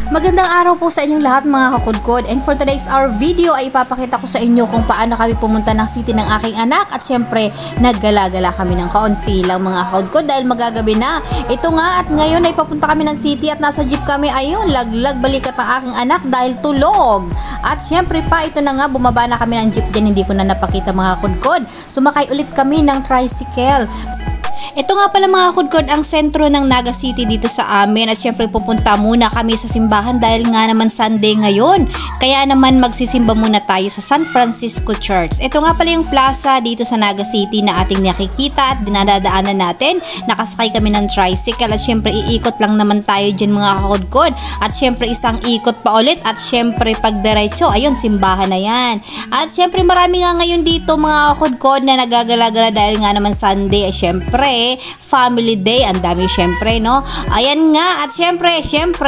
Magandang araw po sa inyong lahat mga kakudkod, and for today's our video ay ipapakita ko sa inyo kung paano kami pumunta ng city ng aking anak, at syempre naggala-gala kami ng kaunti lang mga kakudkod dahil magagabi na. Ito nga, at ngayon ay papunta kami ng city at nasa jeep kami. Ayun, laglag balikat ng aking anak dahil tulog. At syempre pa, ito na nga, bumaba na kami ng jeep din, hindi ko na napakita mga kakudkod. Sumakay ulit kami ng tricycle. Ito nga pala mga kakudkod ang sentro ng Naga City dito sa amin, at syempre pupunta muna kami sa simbahan dahil nga naman Sunday ngayon. Kaya naman magsisimba muna tayo sa San Francisco Church. Ito nga pala yung plaza dito sa Naga City na ating nakikita at dinadadaanan natin. Nakasakay kami ng tricycle at syempre iikot lang naman tayo dyan mga kakudkod. At syempre isang ikot pa ulit at syempre pag diretso, ayun, simbahan na yan. At syempre marami nga ngayon dito mga kakudkod na nagagala-gala dahil nga naman Sunday. Syempre family day, ang dami syempre, no? Ayan nga, at syempre,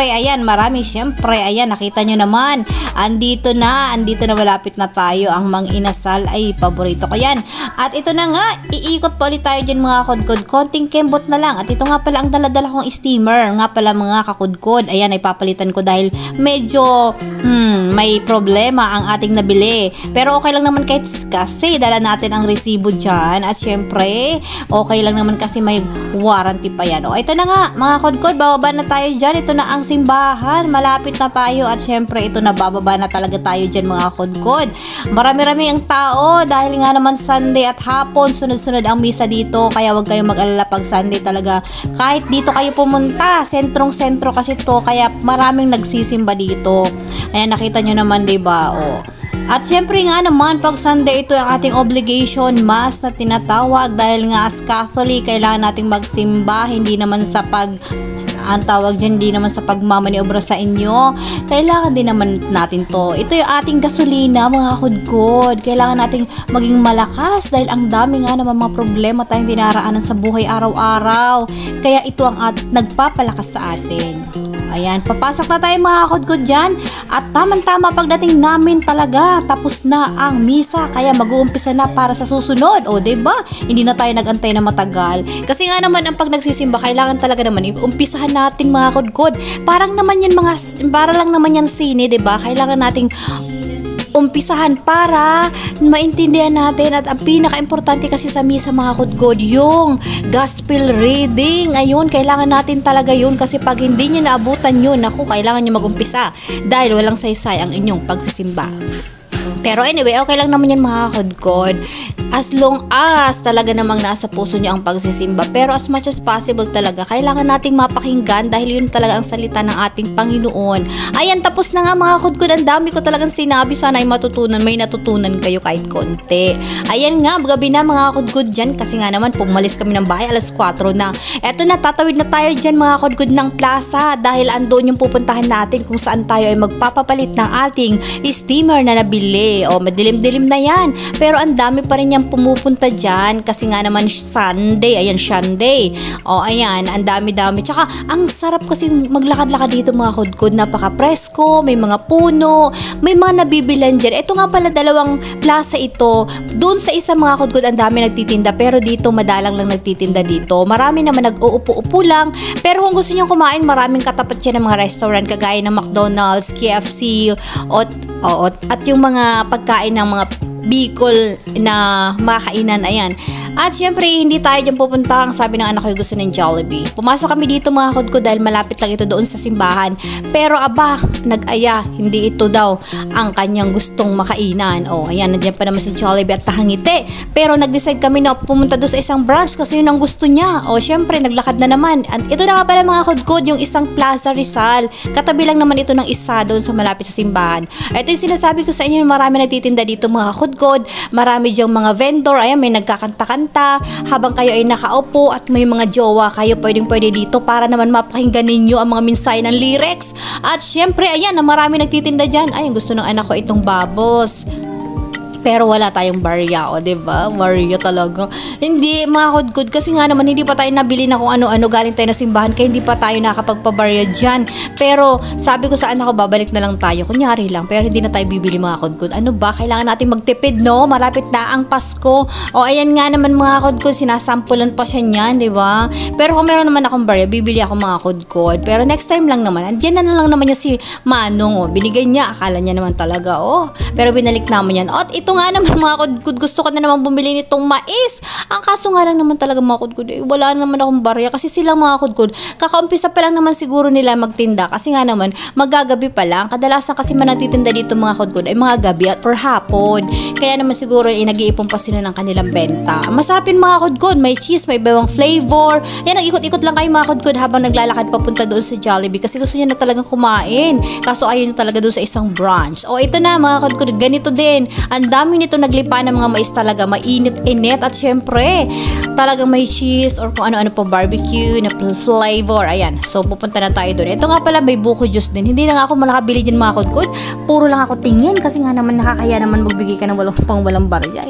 ayan, marami syempre, ayan, nakita nyo naman, andito na malapit na tayo. Ang Mang Inasal ay paborito ko yan. At ito na nga, iikot pa ulit tayo dyan mga kakudkod, konting kembot na lang. At ito nga pala ang daladala kong steamer, nga pala mga kakudkod, ayan, ay papalitan ko dahil medyo may problema ang ating nabili. Pero okay lang naman kahit kasi dala natin ang resibo dyan, at syempre, okay lang naman kasi may warranty pa yan. O ito na nga mga kakudkod, bababa na tayo dyan. Ito na ang simbahan, malapit na tayo, at syempre ito na, bababa na talaga tayo dyan mga kakudkod. Marami-rami ang tao dahil nga naman Sunday at hapon, sunod-sunod ang misa dito, kaya wag kayong mag-alala pag Sunday talaga. Kahit dito kayo pumunta, sentrong-sentro kasi to, kaya maraming nagsisimba dito. Ayan, nakita nyo naman, diba? O. At syempre nga naman, pag Sunday, ito ang ating obligation, mass na tinatawag, dahil nga as Catholic, kailangan nating magsimba, hindi naman sa ang tawag dyan, hindi naman sa pagmamaniobra sa inyo, kailangan din naman natin to. Ito yung ating gasolina mga kakudkod, kailangan nating maging malakas dahil ang dami nga naman mga problema tayong dinaraanan sa buhay araw-araw, kaya ito ang nagpapalakas sa atin. Ayan, papasok na tayo mga kakudkod dyan, at tamang-tama pagdating namin talaga, tapos na ang misa, kaya mag-uumpisa na para sa susunod. O diba, hindi na tayo nagantay na matagal, kasi nga naman ang pag nagsisimba, kailangan talaga naman umpisahan natin mga kakudkod. Para lang naman yan sine, diba? Kailangan nating umpisahan para maintindihan natin, at ang pinaka-importante kasi sa misa mga kakudkod, yung gospel reading. Ayun, kailangan natin talaga yun, kasi pag hindi nyo naabutan yun, naku, kailangan nyo mag-umpisa dahil walang saysay ang inyong pagsisimba. Pero anyway, okay lang naman yan mga kakudkod, as long as talaga namang nasa puso nyo ang pagsisimba. Pero as much as possible talaga, kailangan nating mapakinggan dahil yun talaga ang salita ng ating Panginoon. Ayan, tapos na nga mga kakudkod, ang dami ko talagang sinabi, sana ay may natutunan kayo kahit konti. Ayan nga, gabi na mga kakudkod dyan, kasi nga naman pumalis kami ng bahay, alas 4 na. Eto na, tatawid na tayo dyan mga kakudkod ng plaza, dahil andun yung pupuntahan natin kung saan tayo ay magpapapalit ng ating steamer na nabili. O, madilim-dilim na yan, pero ang dami pa rin yung pumupunta dyan, kasi nga naman Sunday, ayan, Sunday. O, ayan, ang dami-dami. Tsaka, ang sarap kasi maglakad-lakad dito mga kakudkod, napaka-presko, may mga puno, may mga nabibilan dyan. Ito nga pala, dalawang plaza ito. Doon sa isa mga kakudkod, ang dami nagtitinda, pero dito, madalang lang nagtitinda dito. Marami naman nag-uupo-upo lang, pero kung gusto nyo kumain, maraming katapat yan ng mga restaurant, kagaya ng McDonald's, KFC, at yung mga pagkain ng mga Bicol na makainan, ayan. At syempre, hindi tayo dyan pupunta. Ang sabi ng anak ko, gusto ng Jollibee. Pumasok kami dito mga kakudkod dahil malapit lang ito doon sa simbahan. Pero aba, nag-aya, hindi ito daw ang kanyang gustong makainan. O, ayan, nandiyan pa naman si Jollibee at tahangiti. Pero nag-decide kami na pumunta doon sa isang branch kasi yun ang gusto niya. O, syempre, naglakad na naman. At ito na nga pala mga kakudkod, yung isang Plaza Rizal. Katabi lang naman ito ng isa doon sa malapit sa simbahan. Ito yung sinasabi ko sa inyo, marami nagtitinda dito mga kakudkod. Marami diyang mga vendor. Ayan, may nagkakanta-kanta habang kayo ay nakaupo, at may mga jowa kayo pwedeng-pwede dito para naman mapakinggan ninyo ang mga mensahe ng lyrics. At syempre, ayan, na marami nagtitinda dyan. Ayun, gusto ng anak ko itong bubbles. Pero wala tayong barya, o diba? Barya talaga. Hindi, mga kudkud, kasi nga naman hindi pa tayo nabili na kung ano-ano, galing tayo na simbahan, kaya hindi pa tayo nakapagpabarya dyan. Pero sabi ko sa anak ko, babalik na lang tayo. Kunyari lang, pero hindi na tayo bibili, mga kudkud. Ano ba? Kailangan natin magtipid, no? Malapit na ang Pasko. O ayan nga naman, mga kudkud, sinasampulan pa siya niyan, diba? Pero kung meron naman akong barya, bibili ako, mga kudkud. Pero next time lang naman, andyan na lang naman niya si Manong, o. Binigay niya, akala niya naman talaga, oh. Pero binalik naman yan. At ito nga naman, mga kudkud, gusto ko na naman bumili nitong mais. Ang kaso nga lang naman talaga, mga kudkud, wala naman akong barya kasi silang, mga kudkud, kakaumpisa pa lang naman siguro nila magtinda kasi nga naman magagabi pa lang. Kadalasan kasi man nagtitinda dito, mga kudkud, ay mga gabi at or hapon. Kaya naman siguro nag-iipon pa sila ng kanilang benta. Masarapin, mga kudkud, may cheese, may ibang flavor. Yan, nag-ikot-ikot lang kayo, mga kudkud, habang naglalakad papunta doon sa Jollibee kasi gusto niya na talagang kumain. Kaso ayun talaga doon sa isang branch. O ito na, mga kudkud, ganito din. Ang dami nito naglipa ng mga mais talaga, mainit-init at syempre talagang may cheese or kung ano-ano pa, barbecue na flavor. Ayan, so pupunta na tayo doon. Ito nga pala, may buko juice din. Hindi na nga ako makakabili dyan, mga kudkud. Puro lang ako tingin kasi nga naman nakakaya naman magbigay ka ng walang barya.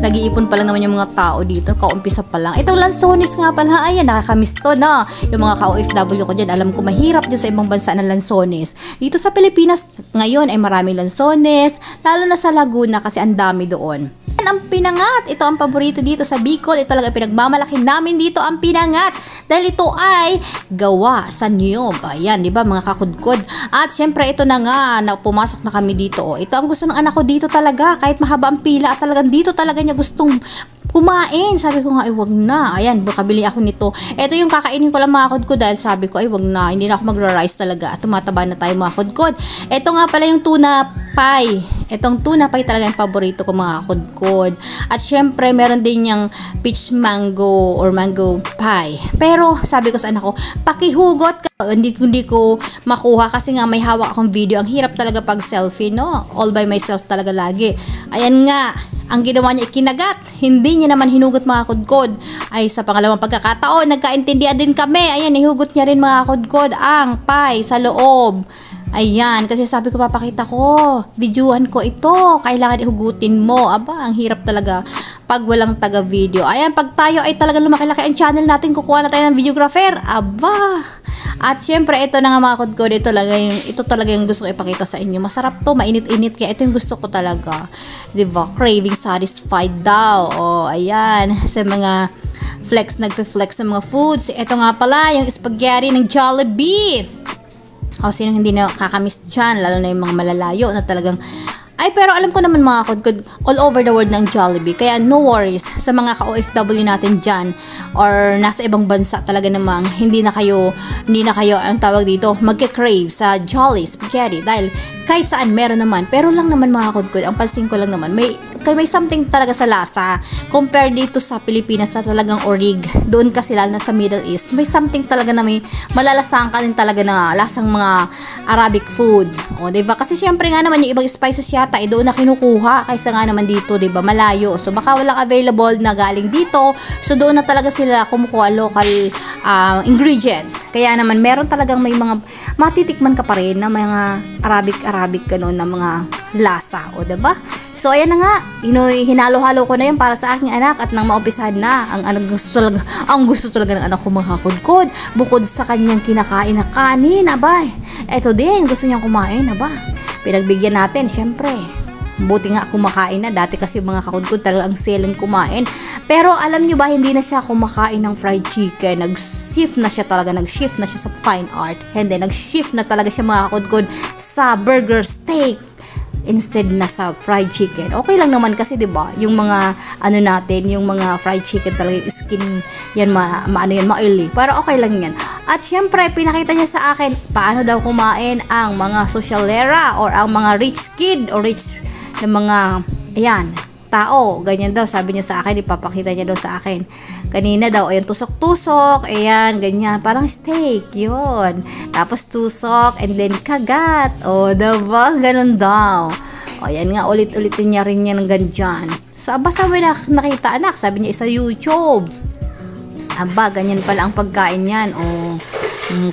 Nag-iipon pa lang naman yung mga tao dito, kaumpisa pa lang. Ito, lansones nga pala. Ayan, nakakamiss to na. Yung mga ka-OFW ko dyan, alam ko mahirap dyan sa ibang bansa ng lansones. Dito sa Pilipinas ngayon ay maraming lansones, lalo na sa Laguna kasi ang dami doon. Ang pinangat, ito ang paborito dito sa Bicol. Ito talaga pinagmamalaki namin dito, ang pinangat, dahil ito ay gawa sa niyog. Ayan, di ba, mga kakudkod? At syempre ito na nga, na pumasok na kami dito. Ito ang gusto ng anak ko dito talaga, kahit mahaba ang pila, at talagang dito talaga niya gustong kumain. Sabi ko nga, ay wag na. Ayan, kabili ako nito. Ito yung kakainin ko lang, mga kudkod, dahil sabi ko, ay wag na, hindi na ako magra-rice talaga. At tumataba na tayo, mga kudkod. Ito nga pala yung tuna pie. Itong tuna pie talaga yung paborito ko, mga kudkod. At syempre, meron din yung peach mango or mango pie. Pero sabi ko sa anak ko, pakihugot ka. Hindi ko makuha kasi nga may hawak akong video. Ang hirap talaga pag selfie, no? All by myself talaga lagi. Ayan nga, ang ginawa niya, ikinagat. Hindi niya naman hinugot, mga kudkod. Ay, sa pangalawang pagkakataon, nagkaintindihan din kami. Ayan, hihugot niya rin, mga kudkod, ang pie sa loob. Ayan, kasi sabi ko, papakita ko, videohan ko ito, kailangan ihugutin mo. Aba, ang hirap talaga pag walang taga-video. Ayan, pag tayo ay talaga lumaki-laki ang channel natin, kukuha na tayo ng videographer. Aba, at syempre, ito na nga, mga kudkod, ito talaga yung gusto ko ipakita sa inyo. Masarap to, mainit-init, kaya ito yung gusto ko talaga. Diba? Craving satisfied daw. O, ayan, sa mga nagfe-flex sa mga foods. Ito nga pala, yung spaghetti ng Jollibee. O, sino hindi na kakamiss dyan, lalo na yung mga malalayo na talagang, ay, pero alam ko naman, mga kudkod, all over the world ng Jollibee. Kaya no worries sa mga ka-OFW natin dyan or nasa ibang bansa talaga namang hindi na kayo, ang tawag dito, magke-crave sa Jolly Spaghetti. Dahil kahit saan meron naman. Pero lang naman, mga kudkod, ang pansin ko lang naman, may something talaga sa lasa. Compare dito sa Pilipinas sa talagang orig. Doon kasi lalo na sa Middle East, may something talaga na may malalasahan ka din talaga na lasang mga Arabic food. O, diba? Kasi syempre nga naman yung ibang spices yata doon na kinukuha kaysa nga naman dito, 'di ba? Malayo. So baka walang available na galing dito. So doon na talaga sila kumukuha local ingredients. Kaya naman meron talagang may mga matitikman ka pa rin na mga Arabic ganun na mga lasa, o 'di ba? So ayan na nga, hinalo-halo ko na 'yan para sa aking anak at nang maumpisahan na ang gusto talaga ng anak ko, mga kudkod. Bukod sa kanyang kinakain na kanin, abay, eto din gusto niyang kumain, aba. Pinagbigyan natin, syempre. Buti nga kumakain na. Dati kasi mga kakudkod talaga ang selan kumain. Pero alam nyo ba, hindi na siya kumakain ng fried chicken. Nag-shift na siya sa fine art. Hindi, nag-shift na talaga siya, mga kakudkod, sa burger steak instead na sa fried chicken. Okay lang naman kasi, 'di ba? Yung mga yung mga fried chicken talaga yung skin yan ma-oily. Pero okay lang 'yan. At syempre, pinakita niya sa akin paano daw kumain ang mga socialera or ang mga rich kid or rich na mga tao, ganyan daw, sabi niya sa akin, ipapakita niya daw sa akin. Kanina daw, ayan, tusok-tusok, ayan, ganyan, parang steak, yun. Tapos tusok, and then kagat, o, diba, ganun daw. O, ayan nga, ulit-ulitin niya rin yan ng ganyan. So, aba, sabi na nakita, anak, sabi niya, sa YouTube. Aba, ganyan pala ang pagkain yan, o,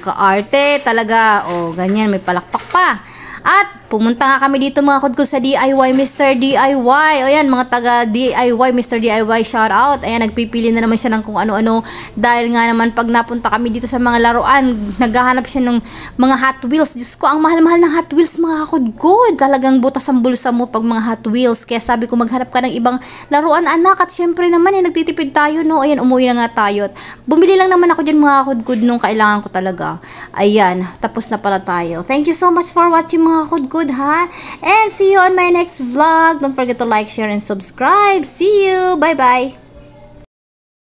kaarte talaga, o, ganyan, may palakpak pa. At, Pumunta nga kami dito mga kudkod sa DIY Mr. DIY. O yan, mga taga DIY Mr. DIY, shout out. Ayan, nagpipili na naman siya ng kung ano-ano. Dahil nga naman pag napunta kami dito sa mga laruan, naghahanap siya ng mga Hot Wheels. Diyos ko, ang mahal-mahal ng Hot Wheels mga kudkod. Talagang butas ang bulsa mo pag mga Hot Wheels. Kaya sabi ko maghanap ka ng ibang laruan anak. At syempre naman nagtitipid tayo no. Ayan, umuwi na nga tayo. At bumili lang naman ako dyan mga kudkod nung kailangan ko talaga. Ayan, tapos na pala tayo. Thank you so much for watching mga kudkod ha. And see you on my next vlog. Don't forget to like, share, and subscribe. See you. Bye-bye.